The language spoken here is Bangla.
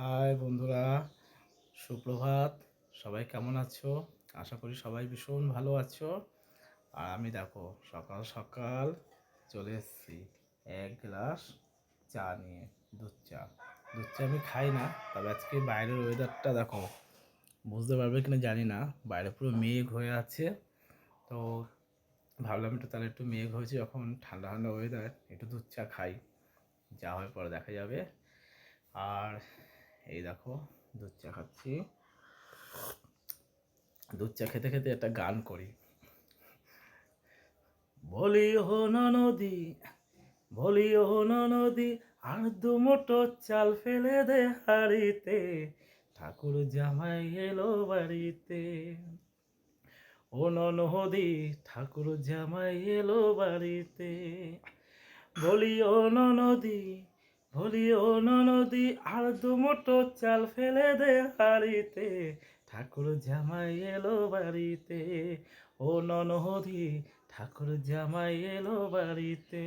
হাই বন্ধুরা, সুপ্রভাত। সবাই কেমন আছো? আশা করি সবাই ভীষণ ভালো আছো। আর আমি দেখো সকাল সকাল চলে এসেছি এক গ্লাস চা নিয়ে। দুধ চা আমি খাই না, তবে আজকে বাইরের ওয়েদারটা দেখো, বুঝতে পারবে কিনা জানি না। বাইরে পুরো মেঘ হয়ে আছে, তো ভাবলাম একটু তাহলে একটু মেঘ হয়েছে যখন, ঠান্ডা ঠান্ডা ওয়েদার, একটু দুধ চা খাই। যা হয় পরে দেখা যাবে। আর এই দেখো দুধ চা খাচ্ছি। দুধ চা খেতে খেতে একটা গান করি। বলি ও নদী, বলি ও নদী, আর দু মুঠো চাল ফেলে দে হাড়িতে, ঠাকুর জামাই এলো বাড়িতে। ও নদী, ঠাকুর জামাই এলো বাড়িতে। বলি ও নদী, বলি ও নদী, আর দু মুঠো চাল ফেলে দে হাড়িতে, ঠাকুর জামাই এলো বাড়িতে। ও নদী, ঠাকুর জামাই এলো বাড়িতে।